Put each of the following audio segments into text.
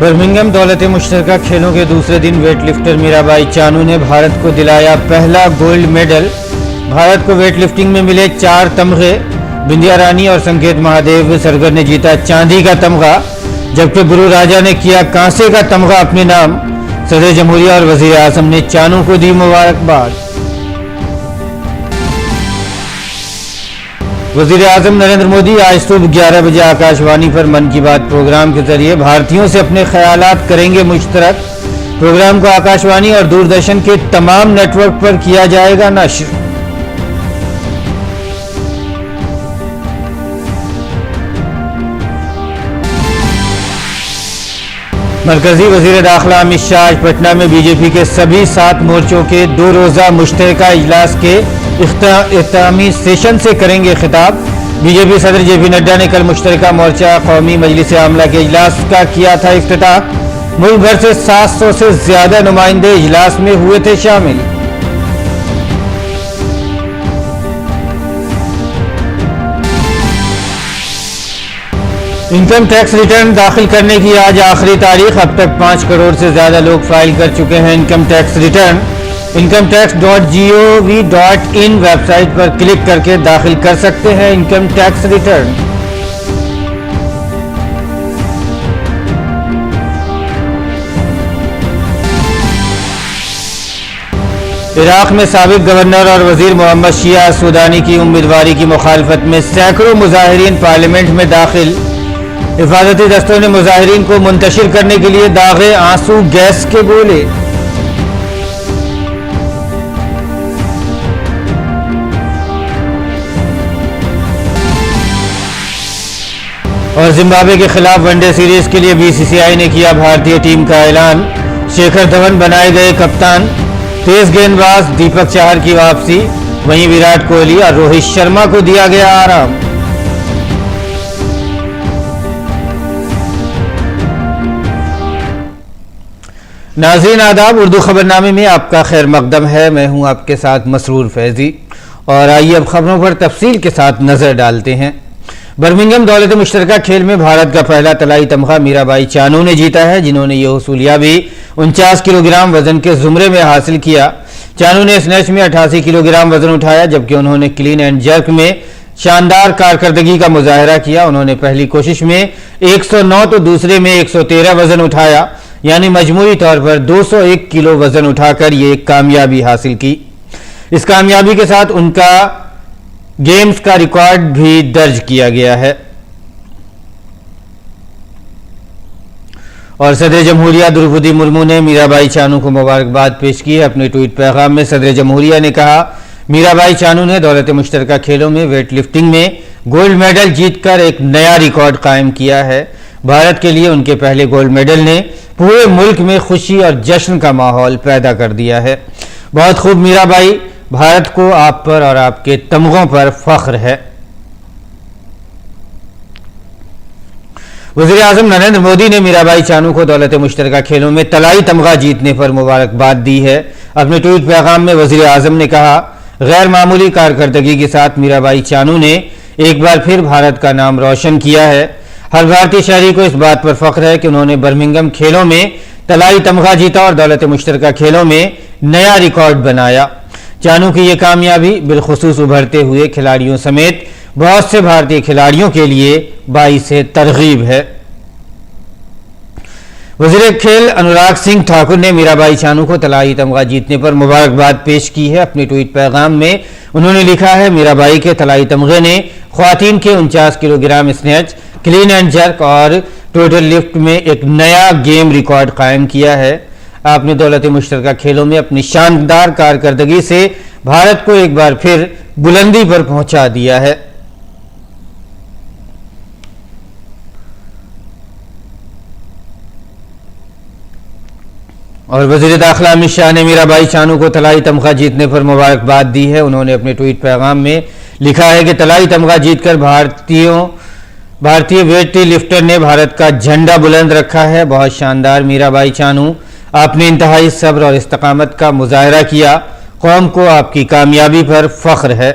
Birmingham दौलत मुश्तरका खेलों के दूसरे दिन वेटलिफ्टर मीराबाई चानू ने भारत को दिलाया पहला गोल्ड मेडल। भारत को वेटलिफ्टिंग में मिले 4 तमगे। बिंदिया रानी और संकेत महादेव सरगर ने जीता चांदी का तमगा, जबकि गुरु राजा ने किया कांसे का तमगा अपने नाम। सदर जमहूरिया और वजीर आजम ने चानू को दी मुबारकबाद। वजीर आजम नरेंद्र मोदी आज सुबह 11 बजे आकाशवाणी पर मन की बात प्रोग्राम के जरिए भारतीयों से अपने ख्यालात करेंगे मुश्तरक। प्रोग्राम को आकाशवाणी और दूरदर्शन के तमाम नेटवर्क पर किया जाएगा नश्र। मरकजी वजीर दाखिला अमित शाह आज पटना में बीजेपी के सभी 7 मोर्चों के 2 रोजा मुश्तरका इजलास के इख्तितामी सेशन से करेंगे खिताब। बीजेपी सदर जेपी नड्डा ने कल मुश्तरका मोर्चा कौमी मजलिस आमला के इजलास का किया था इफ्तिताह। मुल्क भर से 700 से ज्यादा नुमाइंदे इजलास में हुए थे शामिल। इनकम टैक्स रिटर्न दाखिल करने की आज आखिरी तारीख। अब तक 5 करोड़ से ज्यादा लोग फाइल कर चुके हैं income tax return. incometax.gov.in website पर क्लिक करके दाखिल कर सकते हैं इनकम टैक्स रिटर्न। इराक में साबिक गवर्नर और वजीर मोहम्मद शिया सुदानी की उम्मीदवारी की मुखालफत में सैकड़ों मुजाहिरीन पार्लियामेंट में दाखिल। हिफाजती दस्तों ने मुजाहिरीन को मुंतशिर करने के लिए दागे आंसू गैस के गोले। और जिम्बाब्वे के खिलाफ वनडे सीरीज के लिए बीसीसीआई ने किया भारतीय टीम का ऐलान। शेखर धवन बनाए गए कप्तान। तेज गेंदबाज दीपक चाहर की वापसी। वहीं विराट कोहली और रोहित शर्मा को दिया गया आराम। नाज़रीन आदाब, उर्दू खबरनामे में आपका खैर मकदम है। मैं हूं आपके साथ मसरूर फैजी और आइए अब खबरों पर तफसील के साथ नजर डालते हैं। बर्मिंघम दौलत मुश्तरका खेल में भारत का पहला तलाई तमगा मीराबाई चानू ने जीता है, जिन्होंने यह हसूलियाबी 49 किलोग्राम वजन के जुमरे में हासिल किया। चानू ने स्नैच में 88 किलोग्राम वजन उठाया, जबकि उन्होंने क्लीन एंड जर्क में शानदार कारकर्दगी का मुजाहरा किया। उन्होंने पहली कोशिश में 109 तो दूसरे में 113 वजन उठाया, यानी मजमूरी तौर पर 201 किलो वजन उठाकर ये कामयाबी हासिल की। इस कामयाबी के साथ उनका गेम्स का रिकॉर्ड भी दर्ज किया गया है। और सदर जमहूरिया द्रौपदी मुर्मू ने मीराबाई चानू को मुबारकबाद पेश की है। अपने ट्वीट पैगाम में सदर जमहूरिया ने कहा, मीराबाई चानू ने दौलत मुश्तरका खेलों में वेट लिफ्टिंग में गोल्ड मेडल जीतकर एक नया रिकॉर्ड कायम किया है। भारत के लिए उनके पहले गोल्ड मेडल ने पूरे मुल्क में खुशी और जश्न का माहौल पैदा कर दिया है। बहुत खूब मीराबाई, भारत को आप पर और आपके तमगों पर फख्र है। वज़ीर आज़म नरेंद्र मोदी ने मीराबाई चानू को दौलत मुश्तरका खेलों में तलाई तमगा जीतने पर मुबारकबाद दी है। अपने ट्वीट पैगाम में वज़ीर आज़म ने कहा, गैर मामूली कारकर्दगी के साथ मीराबाई चानू ने एक बार फिर भारत का नाम रोशन किया है। हर भारतीय शहरी को इस बात पर फख्र है कि उन्होंने बर्मिंघम खेलों में तलाई तमगा जीता और दौलत मुश्तरका खेलों में नया रिकॉर्ड बनाया। चानू की यह कामयाबी बिलखुसूस उभरते हुए खिलाड़ियों समेत बहुत से भारतीय खिलाड़ियों के लिए बाइसे तरगीब है। वज़ीर खेल अनुराग सिंह ठाकुर ने मीराबाई चानू को तलाई तमगा जीतने पर मुबारकबाद पेश की है। अपने ट्वीट पैगाम में उन्होंने लिखा है, मीराबाई के तलाई तमगे ने ख्वातीन के 49 kilogram snatch, clean and jerk और टोटल लिफ्ट में एक नया गेम रिकॉर्ड कायम किया है। आपने दौलत मुश्तरका खेलों में अपनी शानदार कारकर्दगी से भारत को एक बार फिर बुलंदी पर पहुंचा दिया है। और वज़ीर दाखिला अमित शाह ने मीराबाई चानू को तलाई तमगा जीतने पर मुबारकबाद दी है। उन्होंने अपने ट्वीट पैगाम में लिखा है कि तलाई तमगा जीतकर भारतीय वेट लिफ्टर ने भारत का झंडा बुलंद रखा है। बहुत शानदार मीराबाई चानू, आपने इंतहाई सब्र और इस्तकामत का मुजाहरा किया। कौम को आपकी कामयाबी पर फख्र है।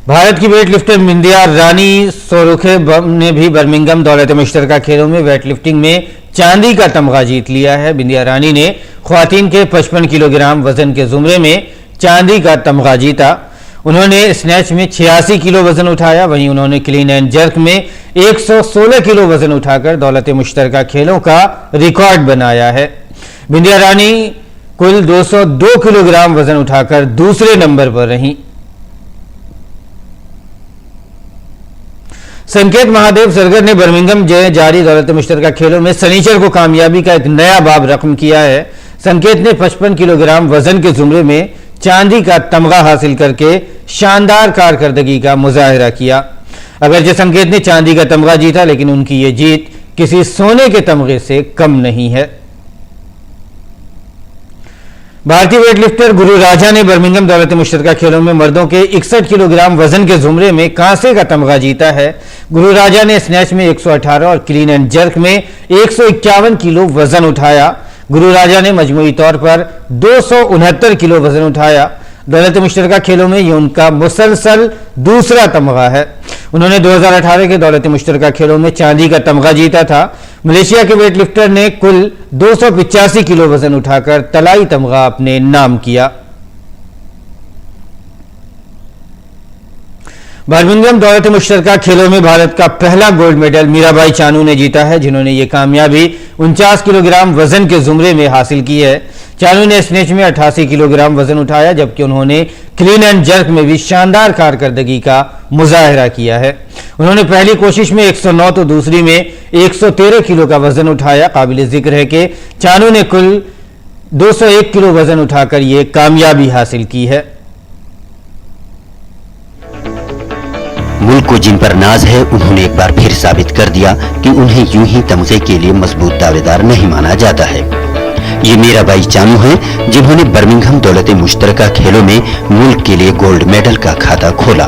भारत की वेट लिफ्टर बिंदिया रानी सोरुखे ने भी बर्मिंघम दौलत मुश्तरका खेलों में वेट लिफ्टिंग में चांदी का तमगा जीत लिया है। बिंदिया रानी ने ख्वातीन के 55 किलोग्राम वजन के जुमरे में चांदी का तमगा जीता। उन्होंने स्नैच में 86 किलो वजन उठाया। वहीं उन्होंने क्लीन एंड जर्क में 116 किलो वजन उठाकर दौलत मुश्तरका खेलों का रिकॉर्ड बनाया है। बिंदिया रानी कुल 202 किलोग्राम वजन उठाकर दूसरे नंबर पर रहीं। संकेत महादेव सरगर ने बर्मिंघम में जारी दौलत मुश्तरका खेलों में सनीचर को कामयाबी का एक नया बाब रकम किया है। संकेत ने 55 किलोग्राम वजन के जुमरे में चांदी का तमगा हासिल करके शानदार कारकर्दगी का मुजाहिरा किया। अगरचे संकेत ने चांदी का तमगा जीता, लेकिन उनकी ये जीत किसी सोने के तमगे से कम नहीं है। भारतीय वेटलिफ्टर गुरु राजा ने बर्मिंघम दौलत मुश्तरका खेलों में मर्दों के 61 किलोग्राम वजन के जुमरे में कांसे का तमगा जीता है। गुरु राजा ने स्नैच में 118 और क्लीन एंड जर्क में 151 किलो वजन उठाया। गुरु राजा ने मजमूई तौर पर 269 किलो वजन उठाया। दौलत मुश्तरका खेलों में ये उनका मुसलसल दूसरा तमगा है। उन्होंने 2018 के दौलत मुश्तरका खेलों में चांदी का तमगा जीता था। मलेशिया के वेटलिफ्टर ने कुल 285 किलो वजन उठाकर तलाई तमगा अपने नाम किया। बर्मिंघम दौलत मुश्तरका खेलों में भारत का पहला गोल्ड मेडल मीराबाई चानू ने जीता है, जिन्होंने ये कामयाबी 49 किलोग्राम वजन के जुमरे में हासिल की है। चानू ने स्नेच में 88 किलोग्राम वजन उठाया, जबकि उन्होंने क्लीन एंड जर्क में भी शानदार कारकर्दगी का मुजाहिरा किया है। उन्होंने पहली कोशिश में 109 तो दूसरी में 113 किलो का वजन उठाया। काबिल जिक्र है कि चानू ने कुल 201 किलो वजन उठाकर ये कामयाबी हासिल की है। मुल्क को जिन पर नाज है, उन्होंने एक बार फिर साबित कर दिया कि उन्हें यूं ही तमगे के लिए मजबूत दावेदार नहीं माना जाता है। ये मीराबाई चानू हैं, जिन्होंने बर्मिंघम दौलत मुश्तरका खेलों में मुल्क के लिए गोल्ड मेडल का खाता खोला।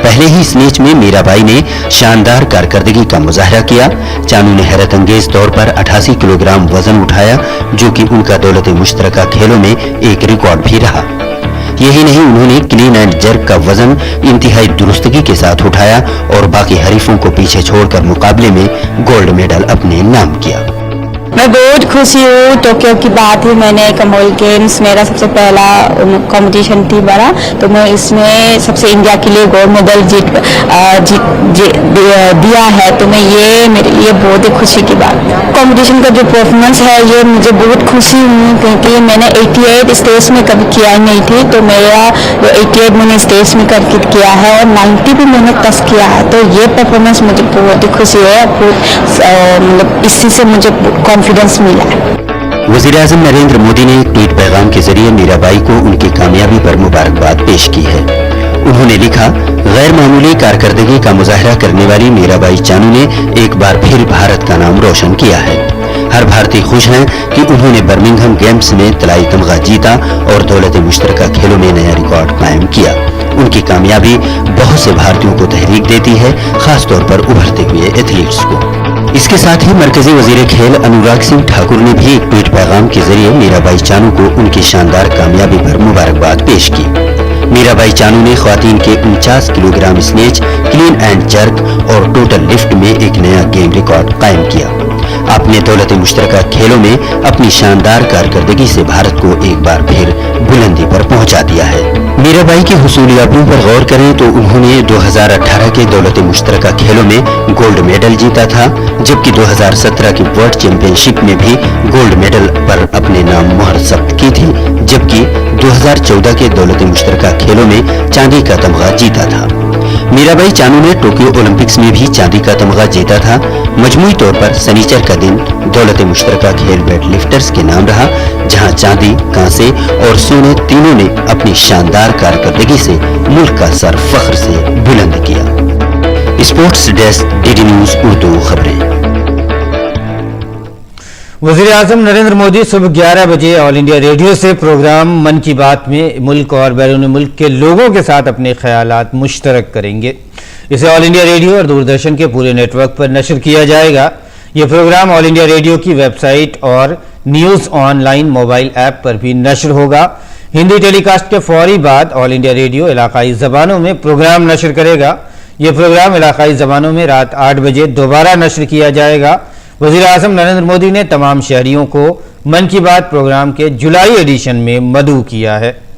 पहले ही स्नेच में मीराबाई ने शानदार कारकर्दगी का मुजाहरा किया। चानू ने हैरत अंगेज तौर पर 88 किलोग्राम वजन उठाया, जो कि उनका दौलत मुश्तरका खेलों में एक रिकॉर्ड भी रहा। यही नहीं, उन्होंने क्लीन एंड जर्क का वजन इंतहाई दुरुस्तगी के साथ उठाया और बाकी हरीफों को पीछे छोड़कर मुकाबले में गोल्ड मेडल अपने नाम किया। मैं बहुत खुशी हूँ। टोक्यो की बात है, मैंने कॉमनवेल्थ गेम्स मेरा सबसे पहला कंपटीशन थी बड़ा, तो मैं इसमें सबसे इंडिया के लिए गोल्ड मेडल दिया है, तो मैं ये मेरे लिए बहुत ही खुशी की बात है। कंपटीशन का जो परफॉर्मेंस है, ये मुझे बहुत खुशी हूँ, क्योंकि मैंने 88 स्टेज में कभी किया नहीं थी, तो मेरा जो 88 मैंने स्टेज में करके किया है और 90 भी मैंने टच किया है, तो ये परफॉर्मेंस मुझे बहुत ही खुशी है। मतलब इसी से मुझे कॉन्फिडेंस मिला है। वज़ीर-ए-आज़म नरेंद्र मोदी ने एक ट्वीट पैगाम के जरिए मीराबाई को उनकी कामयाबी पर मुबारकबाद पेश की है। उन्होंने लिखा, गैर मामूली कारकर्दगी का मुजाहरा करने वाली मीराबाई चानू ने एक बार फिर भारत का नाम रोशन किया है। हर भारतीय खुश हैं कि उन्होंने बर्मिंघम गेम्स में तलाई तमगा जीता और दौलत मुश्तरका खेलों में नया रिकॉर्ड कायम किया। उनकी कामयाबी बहुत से भारतीयों को तहरीक देती है, खासतौर पर उभरते हुए एथलीट्स को। इसके साथ ही मरकजी वजीर खेल अनुराग सिंह ठाकुर ने भी एक ट्वीट पैगाम के जरिए मीराबाई चानू को उनकी शानदार कामयाबी पर मुबारकबाद पेश की। मीराबाई चानू ने ख्वातीन के 49 kilogram snatch, clean and jerk और टोटल लिफ्ट में एक नया गेम रिकॉर्ड कायम किया। आपने दौलत मुश्तरका खेलों में अपनी शानदार कारकर्दगी से भारत को एक बार फिर बुलंदी पर पहुंचा दिया है। मीराबाई की हुसूलियातों पर गौर करें तो उन्होंने 2018 के दौलत मुश्तरका खेलों में गोल्ड मेडल जीता था, जबकि 2017 की वर्ल्ड चैंपियनशिप में भी गोल्ड मेडल पर अपने नाम मुहर जब्त की थी, जबकि 2014 के दौलत मुश्तरका खेलों में चांदी का तमगा जीता था। मीराबाई चानू ने टोक्यो ओलंपिक्स में भी चांदी का तमगा जीता था। मजमूई तौर पर सनीचर का दिन दौलत मुश्तरका खेल वेट लिफ्टर्स के नाम रहा, जहां चांदी, कांसे और सोने तीनों ने अपनी शानदार कारकर्दगी से मुल्क का सर फख्र से बुलंद किया। Sports desk, DD news Urdu खबरें। वज़ीर-ए-आज़म नरेंद्र मोदी सुबह 11 बजे ऑल इंडिया रेडियो से प्रोग्राम मन की बात में मुल्क और बैरून मुल्क के लोगों के साथ अपने ख्यालात मुश्तरक करेंगे। इसे ऑल इंडिया रेडियो और दूरदर्शन के पूरे नेटवर्क पर नशर किया जाएगा। यह प्रोग्राम ऑल इंडिया रेडियो की वेबसाइट और न्यूज़ ऑनलाइन मोबाइल ऐप पर भी नशर होगा। हिंदी टेलीकास्ट के फौरी बाद ऑल इंडिया रेडियो इलाकाई जबानों में प्रोग्राम नशर करेगा। यह प्रोग्राम इलाकाई जबानों में रात 8 बजे दोबारा नशर किया जाएगा। वज़ीर आज़म नरेंद्र मोदी ने तमाम शहरियों को मन की बात प्रोग्राम के जुलाई एडिशन में मदऊ किया है।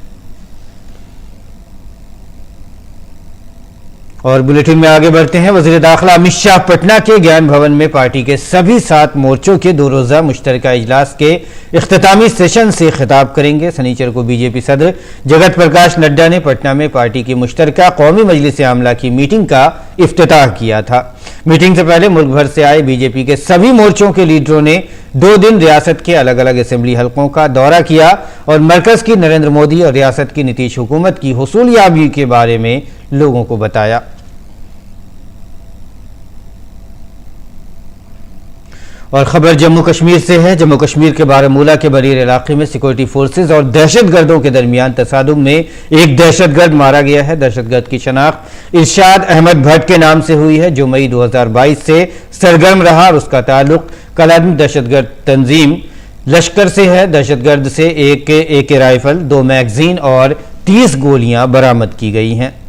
और बुलेटिन में आगे बढ़ते हैं। वज़ीर दाखिला अमित शाह पटना के ज्ञान भवन में पार्टी के सभी 7 मोर्चों के 2 रोज़ा मुश्तरका इजलास के इख्तितामी सेशन से खिताब करेंगे। शनिचर को बीजेपी सदर जगत प्रकाश नड्डा ने पटना में पार्टी की मुश्तरका कौमी मजलिस आमला की मीटिंग का इफ्तिताह किया था। मीटिंग से पहले मुल्क भर से आए बीजेपी के सभी मोर्चों के लीडरों ने 2 दिन रियासत के अलग अलग असेंबली हलकों का दौरा किया और मरकज की नरेंद्र मोदी और रियासत की नीतीश हुकूमत की हुसूलियाबी के बारे में लोगों को बताया। और खबर जम्मू कश्मीर से है। जम्मू कश्मीर के बारामूला के बरीर इलाके में सिक्योरिटी फोर्सेज और दहशतगर्दों के दरमियान तसादुम में एक दहशतगर्द मारा गया है। दहशतगर्द की शनाख्त इरशाद अहमद भट्ट के नाम से हुई है, जो मई 2022 से सरगर्म रहा और उसका ताल्लुक कलादम दहशतगर्द तंजीम लश्कर से है। दहशतगर्द से एक राइफल, 2 मैगजीन और 30 गोलियां बरामद की गई हैं।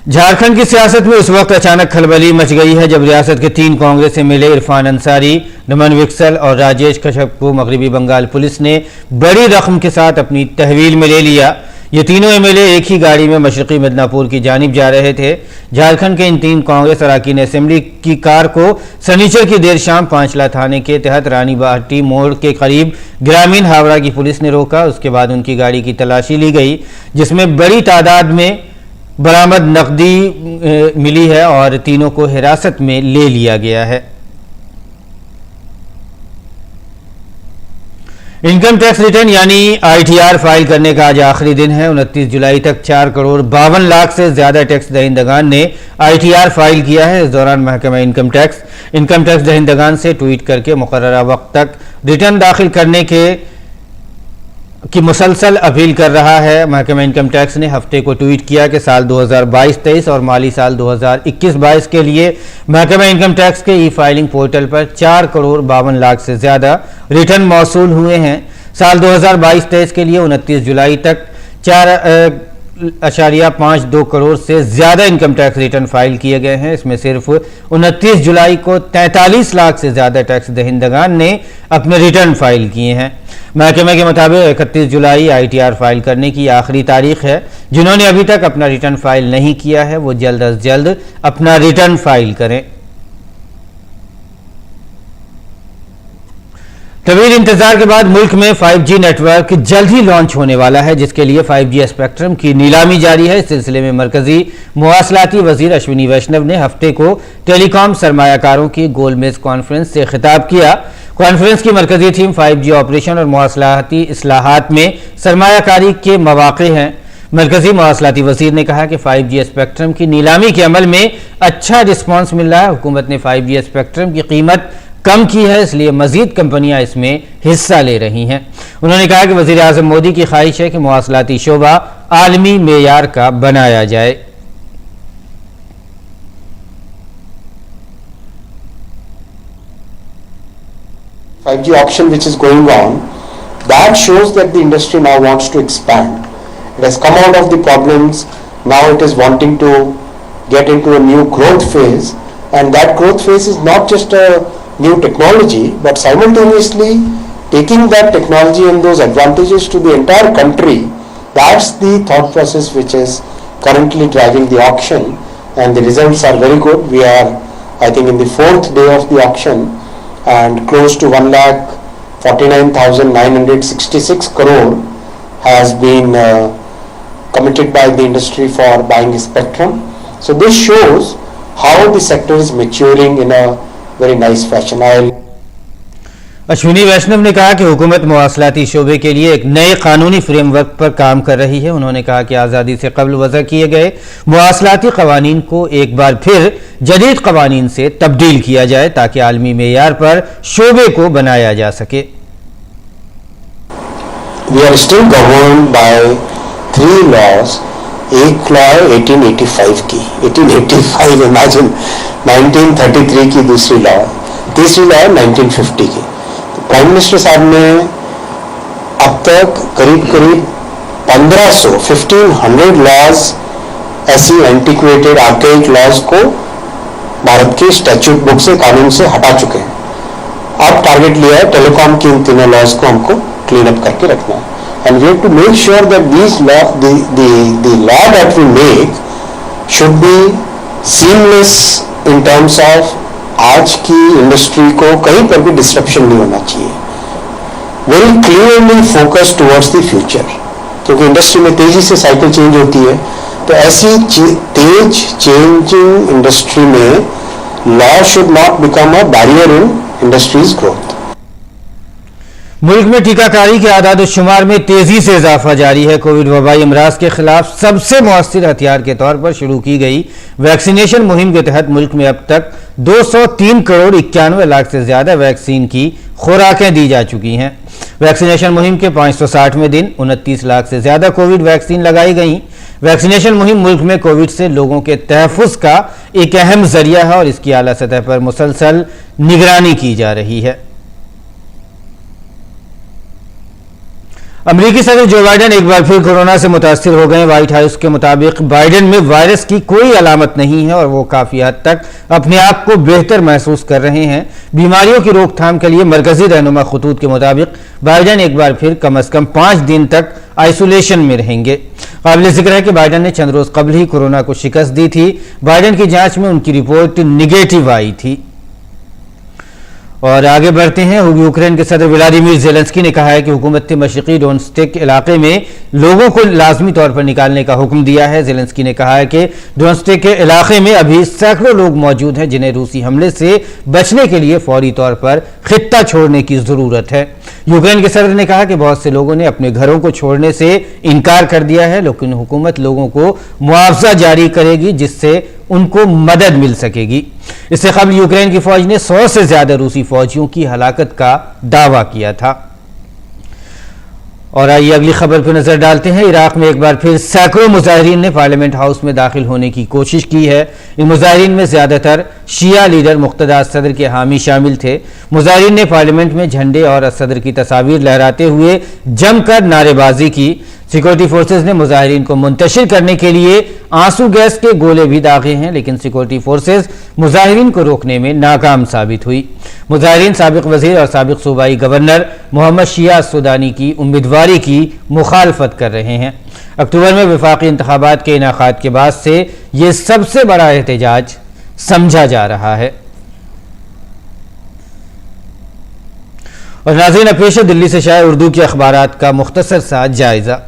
झारखंड की सियासत में इस वक्त अचानक खलबली मच गई है जब रियासत के 3 कांग्रेस एमएलए इरफान अंसारी, नमन विक्सल और राजेश कश्यप को मगरबी बंगाल पुलिस ने बड़ी रकम के साथ अपनी तहवील में ले लिया। ये तीनों एमएलए एक ही गाड़ी में मशरकी मिदनापुर की जानिब जा रहे थे। झारखंड के इन 3 कांग्रेस अरकान असेंबली की कार को शनिचर की देर शाम पांचला थाने के तहत रानी बाटी मोड़ के करीब ग्रामीण हावड़ा की पुलिस ने रोका। उसके बाद उनकी गाड़ी की तलाशी ली गई, जिसमें बड़ी तादाद में बरामद नकदी मिली है और तीनों को हिरासत में ले लिया गया है। इनकम टैक्स रिटर्न यानी आईटीआर फाइल करने का आज आखिरी दिन है। 29 जुलाई तक 4 करोड़ 52 लाख से ज्यादा टैक्स दहिंदगान ने आईटीआर फाइल किया है। इस दौरान महकमा इनकम टैक्स दहिंदगान से ट्वीट करके मुकर्ररा वक्त तक रिटर्न दाखिल करने की मुसलसल अपील कर रहा है। महकमा इनकम टैक्स ने हफ्ते को ट्वीट किया कि साल 2022-23 और माली साल 2021-22 के लिए महकमा इनकम टैक्स के ई फाइलिंग पोर्टल पर 4 करोड़ 52 लाख से ज्यादा रिटर्न मौसूल हुए हैं। साल 2022-23 के लिए 29 जुलाई तक 4.52 करोड़ से ज्यादा इनकम टैक्स रिटर्न फाइल किए गए हैं। इसमें सिर्फ 29 जुलाई को 43 लाख से ज्यादा टैक्स दहिंदगान ने अपने रिटर्न फाइल किए हैं। महकमे के मुताबिक 31 जुलाई आईटीआर फाइल करने की आखिरी तारीख है। जिन्होंने अभी तक अपना रिटर्न फाइल नहीं किया है वो जल्द अज जल्द अपना रिटर्न फाइल करें। तवील इंतजार के बाद मुल्क में 5G नेटवर्क जल्द ही लॉन्च होने वाला है, जिसके लिए 5G स्पेक्ट्रम की नीलामी जारी है। इस सिलसिले में मरकजी मवासलाती वजीर अश्विनी वैष्णव ने हफ्ते को टेलीकॉम सरमायाकारों की गोलमेज कॉन्फ्रेंस से खिताब किया। कॉन्फ्रेंस की मरकजी थीम 5G ऑपरेशन और मवासलाती इस्लाहात में सरमायाकारी के मौके हैं। मरकजी मवासलाती वजीर ने कहा कि 5G स्पेक्ट्रम की नीलामी के अमल में अच्छा रिस्पॉन्स मिल रहा है। हुकूमत ने 5G स्पेक्ट्रम की कीमत कम की है, इसलिए मजीद कंपनियां इसमें हिस्सा ले रही हैं। उन्होंने कहा कि वजीर आजम मोदी की ख्वाहिश है कि मवासलाती शोबा आलमी मेयार का बनाया जाए। $5G auction which is going on, that shows that the industry now wants to expand. It has come out of the problems, now it is wanting to get into a new growth phase, and that growth phase is not just a new technology, but simultaneously taking that technology and those advantages to the entire country. That's the thought process which is currently driving the auction, and the results are very good. We are, I think, in the 4th day of the auction, and close to 1,49,966 crore has been committed by the industry for buying spectrum. So this shows how the sector is maturing in a very nice fashion. Ashwini वैष्णव ने कहा कि हुकूमत मवासलाती शोबे के लिए एक नए कानूनी फ्रेमवर्क पर काम कर रही है। उन्होंने कहा कि आज़ादी से कबल वज़ा किए गए मवासलाती कवानीन को एक बार फिर जदीद कवानीन से तब्दील किया जाए ताकि आलमी मेयार पर शोबे को बनाया जा सके। We are still governed by 3 laws. एक लॉ है 1885 की, 1885 इमेजिन, 1933 की दूसरी लॉ, तीसरी लॉ है 1950 की। प्राइम मिनिस्टर साहब ने तक करीब करीब 1500 लॉज ऐसी एंटिक्वेटेड आर्केइक लॉज को भारत के स्टैट्यूट बुक से, कानून से हटा चुके हैं। अब टारगेट लिया है टेलीकॉम की इन तीनों लॉज को हमको क्लीन अप करके रखना है। And we have to make sure that these law that we make should be seamless in terms of आज की इंडस्ट्री को कहीं पर भी डिस्ट्रप्शन नहीं होना चाहिए। Very clearly focus towards the future, क्योंकि इंडस्ट्री में तेजी से साइकिल चेंज होती है, तो ऐसी तेज चेंजिंग इंडस्ट्री में law should not become a barrier in industries growth. मुल्क में टीकाकारी के आदाद शुमार में तेजी से इजाफा जारी है। कोविड वबाई अमराज के खिलाफ सबसे मौसर हथियार के तौर पर शुरू की गई वैक्सीनेशन मुहिम के तहत मुल्क में अब तक 203 करोड़ 91 लाख से ज्यादा वैक्सीन की खुराकें दी जा चुकी हैं। वैक्सीनेशन मुहिम के 560वें दिन 29 लाख से ज्यादा कोविड वैक्सीन लगाई गई। वैक्सीनेशन मुहिम मुल्क में कोविड से लोगों के तहफ़्फ़ुज़ का एक अहम जरिया है और इसकी आला सतह पर मुसलसल निगरानी की जा रही है। अमेरिकी सदर जो बाइडेन एक बार फिर कोरोना से मुतासिर हो गए। व्हाइट हाउस के मुताबिक बाइडेन में वायरस की कोई अलामत नहीं है और वो काफी हद तक अपने आप को बेहतर महसूस कर रहे हैं। बीमारियों की रोकथाम के लिए मरकजी रहनुमा खतूत के मुताबिक बाइडेन एक बार फिर कम अज कम 5 दिन तक आइसोलेशन में रहेंगे। काबिल जिक्र है कि बाइडेन ने चंद रोज कबल ही कोरोना को शिकस्त दी थी। बाइडेन की जांच में उनकी रिपोर्ट निगेटिव आई थी। और आगे बढ़ते हैं। यूक्रेन के सदर व्लादिमीर ज़ेलेंस्की ने कहा है कि हुकूमत ने मशरक़ी डोनेट्स्क इलाके में लोगों को लाजमी तौर पर निकालने का हुक्म दिया है। ज़ेलेंस्की ने कहा है कि डोनेट्स्क के इलाके में अभी सैकड़ों लोग मौजूद हैं जिन्हें रूसी हमले से बचने के लिए फौरी तौर पर खित्ता छोड़ने की ज़रूरत है। यूक्रेन के सदर ने कहा कि बहुत से लोगों ने अपने घरों को छोड़ने से इनकार कर दिया है, लेकिन हुकूमत लोगों को मुआवजा जारी करेगी जिससे उनको मदद मिल सकेगी। इससे कबल यूक्रेन की फौज ने 100 से ज्यादा रूसी फौजियों की हलाकत का दावा किया था। और आइए अगली खबर पर नजर डालते हैं। इराक में एक बार फिर सैकड़ों मुजाहिरीन ने पार्लियामेंट हाउस में दाखिल होने की कोशिश की है। इन मुजाहिरीन में ज्यादातर शिया लीडर मुक्तदा सदर के हामी शामिल थे। मुजाहिरीन ने पार्लियामेंट में झंडे और सदर की तस्वीर लहराते हुए जमकर नारेबाजी की। सिक्योरिटी फोर्सेज ने मुजाहिरीन को मुंतशिर करने के लिए आंसू गैस के गोले भी दागे हैं, लेकिन सिक्योरिटी फोर्सेज मुजाहिरीन को रोकने में नाकाम साबित हुई। मुजाहिरीन साबिक वजीर और साबिक सूबाई गवर्नर मोहम्मद शिया सुदानी की उम्मीदवारी की मुखालफत कर रहे हैं। अक्टूबर में वफाकी इंतखाबात के इनाकात के बाद से ये सबसे बड़ा एहतजाज समझा जा रहा है। और नाज़रीन, पेश है दिल्ली से शाये उर्दू के अखबारात का मुख्तसर सा जायजा।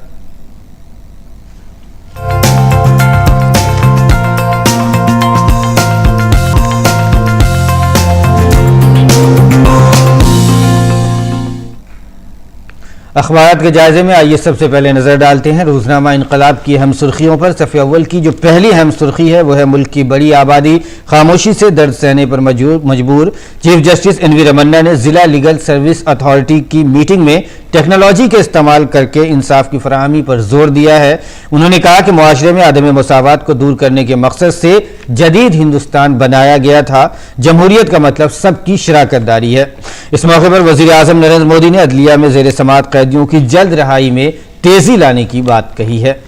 अखबारात के जायजे में आइए सबसे पहले नजर डालते हैं रोजनामा इनकलाब की अहम सुर्खियों पर। सफ़े अव्वल की जो पहली अहम सुर्खी है वो है मुल्क की बड़ी आबादी खामोशी से दर्द सहने पर मजबूर। Chief justice N V Ramana ने जिला लीगल सर्विस अथॉरिटी की मीटिंग में टेक्नोलॉजी के इस्तेमाल करके इंसाफ की फराहमी पर जोर दिया है। उन्होंने कहा कि मुआशरे में अदम मसावत को दूर करने के मकसद से जदीद हिंदुस्तान बनाया गया था। जमहूरियत का मतलब सबकी शराकतदारी है। इस मौके पर वजीर आजम नरेंद्र मोदी ने अदलिया में जेर समाअत कैदियों की जल्द रिहाई में तेजी लाने की बात कही है।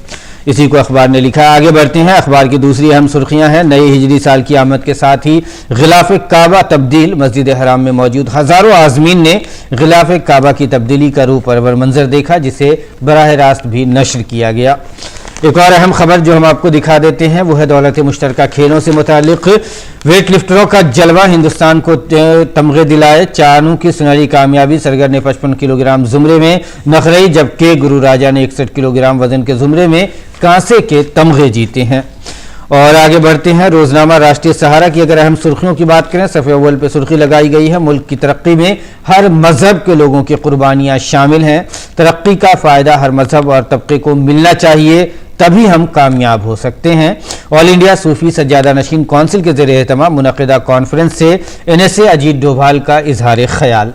इसी को अखबार ने लिखा है। आगे बढ़ते हैं। अखबार की दूसरी अहम सुर्खियां हैं नए हिजरी साल की आमद के साथ ही गिलाफ काबा तब्दील। मस्जिद हराम में मौजूद हजारों आजमीन ने गिलाफ काबा की तब्दीली का रूह परवर मंजर देखा, जिसे बराह रास्त भी नश्र किया गया। एक और अहम खबर जो हम आपको दिखा देते हैं वो है दौलत मुश्तरका खेलों से मुतालिक। वेट लिफ्टरों का जलवा हिंदुस्तान को तमगे दिलाए। चानू की सुनहरी कामयाबी। सरगर ने 55 किलोग्राम जुमरे में नखरई, जबकि गुरु राजा ने 61 किलोग्राम वजन के जुमरे में कांसे के तमगे जीते हैं। और आगे बढ़ते हैं। रोजनामा राष्ट्रीय सहारा की अगर अहम सुर्खियों की बात करें, सफ़े अव्वल पे सुर्खी लगाई गई है मुल्क की तरक्की में हर मजहब के लोगों की कुर्बानियां शामिल हैं। तरक्की का फायदा हर मजहब और तबके को मिलना चाहिए, तभी हम कामयाब हो सकते हैं। ऑल इंडिया सूफी सज्जादा नशीन कौंसिल के ज़रिए एहतमाम मुनक़िदा कॉन्फ्रेंस से NSA अजीत डोभाल का इजहार ख्याल।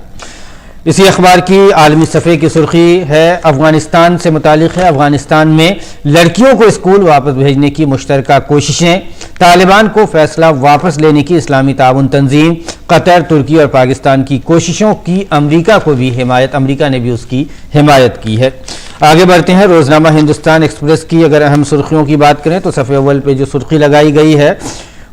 इसी अखबार की आलमी सफ़े की सुर्खी है अफगानिस्तान से मुतालिक है। अफगानिस्तान में लड़कियों को स्कूल वापस भेजने की मुश्तरका कोशिशें, तालिबान को फैसला वापस लेने की इस्लामी ताउन तंजीम, कतर, तुर्की और पाकिस्तान की कोशिशों की अमरीका ने भी उसकी हिमायत की है। आगे बढ़ते हैं रोजनामा हिंदुस्तान एक्सप्रेस की अगर अहम सुर्खियों की बात करें तो सफ़े अव्वल पे जो सुर्खी लगाई गई है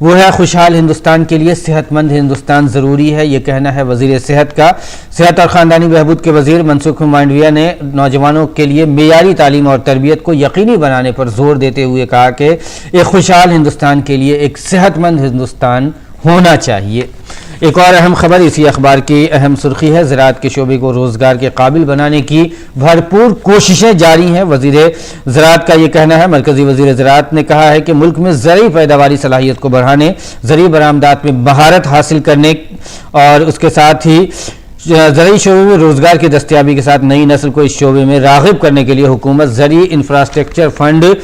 वो है खुशहाल हिंदुस्तान के लिए सेहतमंद हिंदुस्तान ज़रूरी है, ये कहना है वज़ीर सेहत का। सेहत और ख़ानदानी बहबूद के वज़ीर मनसुख मांडविया ने नौजवानों के लिए मेयारी तालीम और तरबियत को यकीनी बनाने पर जोर देते हुए कहा कि एक खुशहाल हिंदुस्तान के लिए एक सेहतमंद हिंदुस्तान होना चाहिए। एक और अहम खबर इसी अखबार की अहम सुर्खी है ज़राअत के शोबे को रोज़गार के काबिल बनाने की भरपूर कोशिशें जारी हैं। वज़ीर ज़राअत का ये कहना है। मरकज़ी वज़ीर ज़राअत ने कहा है कि मुल्क में ज़रई पैदावारी सलाहियत को बढ़ाने, ज़रई बरामदात में महारत हासिल करने और उसके साथ ही ज़रई शोबे में रोज़गार की दस्तयाबी के साथ नई नस्ल को इस शोबे में राग़िब करने के लिए हुकूमत ज़रई इंफ्रास्ट्रक्चर फंड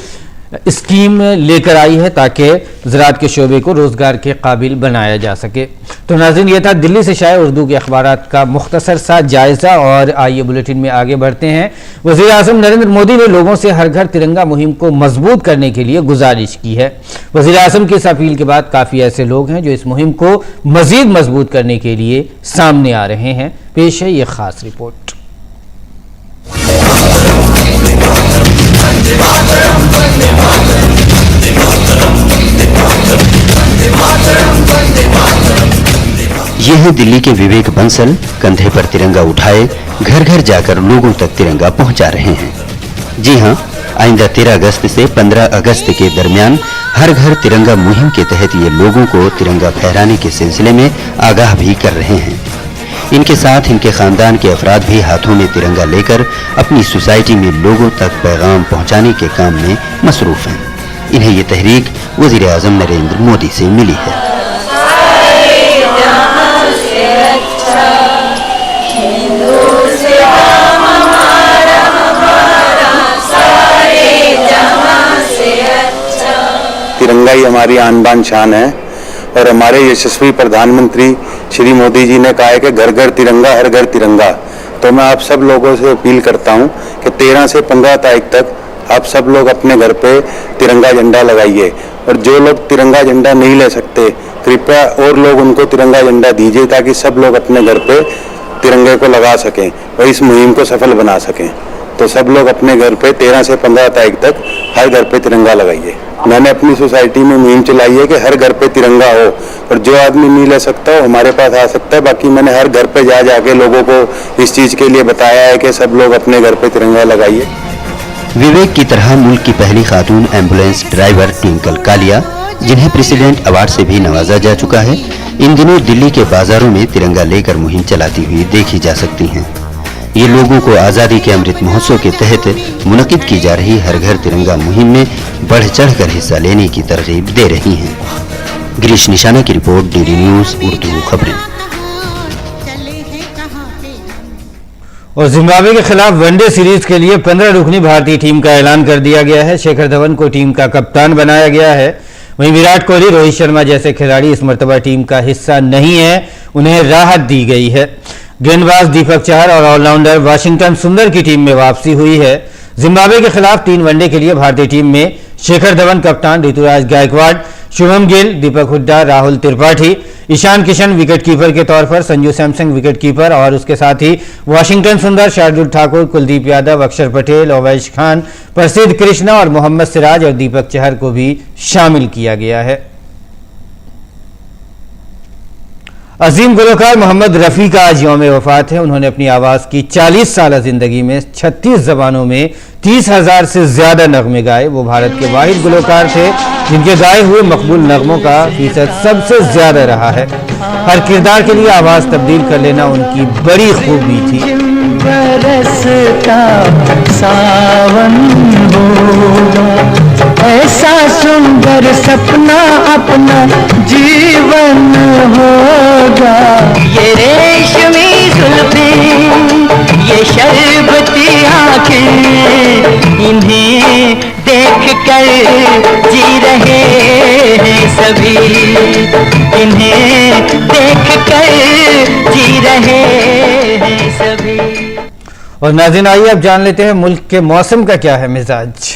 स्कीम लेकर आई है ताकि ज़राअत के शोबे को रोज़गार के काबिल बनाया जा सके। तो नाज़रीन, ये था दिल्ली से शाये उर्दू के अखबारात का मुख्तसर सा जायज़ा और आइए बुलेटिन में आगे बढ़ते हैं। वज़ीर आज़म नरेंद्र मोदी ने लोगों से हर घर तिरंगा मुहिम को मजबूत करने के लिए गुजारिश की है। वज़ीर आज़म की इस अपील के बाद काफ़ी ऐसे लोग हैं जो इस मुहिम को मज़ीद मजबूत करने के लिए सामने आ रहे हैं। पेश है ये ख़ास रिपोर्ट। ये है दिल्ली के विवेक बंसल, कंधे पर तिरंगा उठाए घर घर जाकर लोगों तक तिरंगा पहुंचा रहे हैं। जी हां, आइंदा 13 अगस्त से 15 अगस्त के दरमियान हर घर तिरंगा मुहिम के तहत ये लोगों को तिरंगा फहराने के सिलसिले में आगाह भी कर रहे हैं। इनके साथ इनके खानदान के अफराद भी हाथों में तिरंगा लेकर अपनी सोसाइटी में लोगों तक पैगाम पहुंचाने के काम में मसरूफ हैं। इन्हें ये तहरीक वज़ीर आज़म नरेंद्र मोदी से मिली है। तिरंगा ही हमारी आन बान शान है और हमारे यशस्वी प्रधानमंत्री श्री मोदी जी ने कहा है कि घर घर तिरंगा, हर घर तिरंगा। तो मैं आप सब लोगों से अपील करता हूं कि 13 से 15 तारीख तक आप सब लोग अपने घर पे तिरंगा झंडा लगाइए और जो लोग तिरंगा झंडा नहीं ले सकते कृपया और लोग उनको तिरंगा झंडा दीजिए ताकि सब लोग अपने घर पे तिरंगे को लगा सकें और इस मुहिम को सफल बना सकें। तो सब लोग अपने घर पे 13 से 15 तारीख तक हर घर पे तिरंगा लगाइए। मैंने अपनी सोसाइटी में मुहिम चलाई है कि हर घर पे तिरंगा हो और जो आदमी नहीं ले सकता हो हमारे पास आ सकता है। बाकी मैंने हर घर पे जा जाके लोगों को इस चीज के लिए बताया है कि सब लोग अपने घर पे तिरंगा लगाइए। विवेक की तरह मुल्क की पहली खातून एम्बुलेंस ड्राइवर ट्विंकल कालिया, जिन्हें प्रेसिडेंट अवार्ड से भी नवाजा जा चुका है, इन दिनों दिल्ली के बाजारों में तिरंगा लेकर मुहिम चलाती हुई देखी जा सकती हैं। ये लोगों को आज़ादी के अमृत महोत्सव के तहत मुनक़िद की जा रही हर घर तिरंगा मुहिम में बढ़ चढ़कर हिस्सा लेने की तरगीब दे रही हैं। गिरीश निशाना की रिपोर्ट, डीडी न्यूज़ उर्दू खबरें। और जिम्बाब्वे के खिलाफ वनडे सीरीज के लिए 15 रुकनी भारतीय टीम का ऐलान कर दिया गया है। शिखर धवन को टीम का कप्तान बनाया गया है। वहीं विराट कोहली, रोहित शर्मा जैसे खिलाड़ी इस मर्तबा टीम का हिस्सा नहीं है, उन्हें राहत दी गई है। गेंदबाज दीपक चहर और ऑलराउंडर वाशिंगटन सुंदर की टीम में वापसी हुई है। जिम्बाब्वे के खिलाफ 3 वनडे के लिए भारतीय टीम में शिखर धवन कप्तान, ऋतुराज गायकवाड़, शुभम गिल, दीपक हुड्डा, राहुल त्रिपाठी, ईशान किशन विकेटकीपर के तौर पर, संजू सैमसंग विकेटकीपर और उसके साथ ही वाशिंगटन सुंदर, शार्दुल ठाकुर, कुलदीप यादव, अक्षर पटेल, अवैश खान, प्रसिद्ध कृष्णा और मोहम्मद सिराज और दीपक चहर को भी शामिल किया गया है। अजीम गुलकार मोहम्मद रफ़ी का आज यौम वफ़ात है। उन्होंने अपनी आवाज़ की 40 साल ज़िंदगी में 36 ज़बानों में 30,000 से ज़्यादा नगमे गाए। वो भारत के वाहिद गुलकार थे जिनके गाए हुए मकबूल नगमों का फीसद सबसे ज़्यादा रहा है। हर किरदार के लिए आवाज़ तब्दील कर लेना उनकी बड़ी खूबी थी। ऐसा सुंदर सपना अपना जीवन होगा। ये रेशमी जुल्फें, ये शरबती आँखें, इन्हें देख कर जी रहे हैं सभी, इन्हें देख कर जी रहे हैं सभी। और नाज़रीन आइए अब जान लेते हैं मुल्क के मौसम का क्या है मिजाज।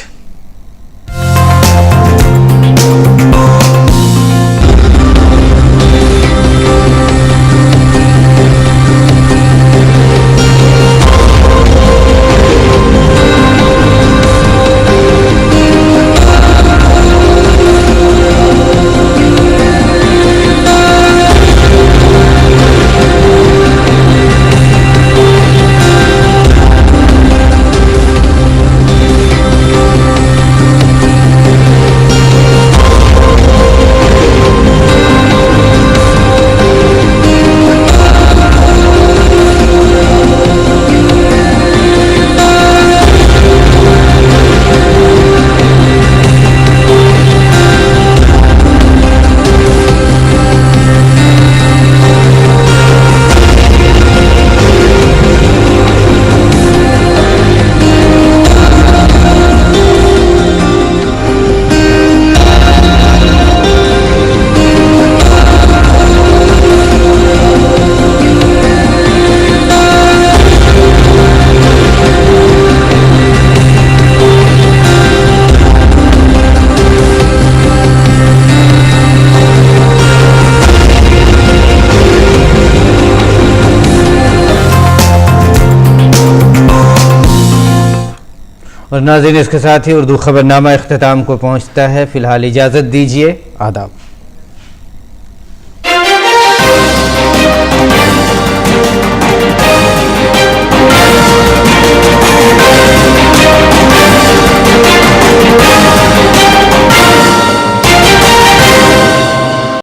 और नाज़रीन इसके साथ ही उर्दू खबरनामा इख्तिताम को पहुंचता है। फिलहाल इजाज़त दीजिए, आदाब।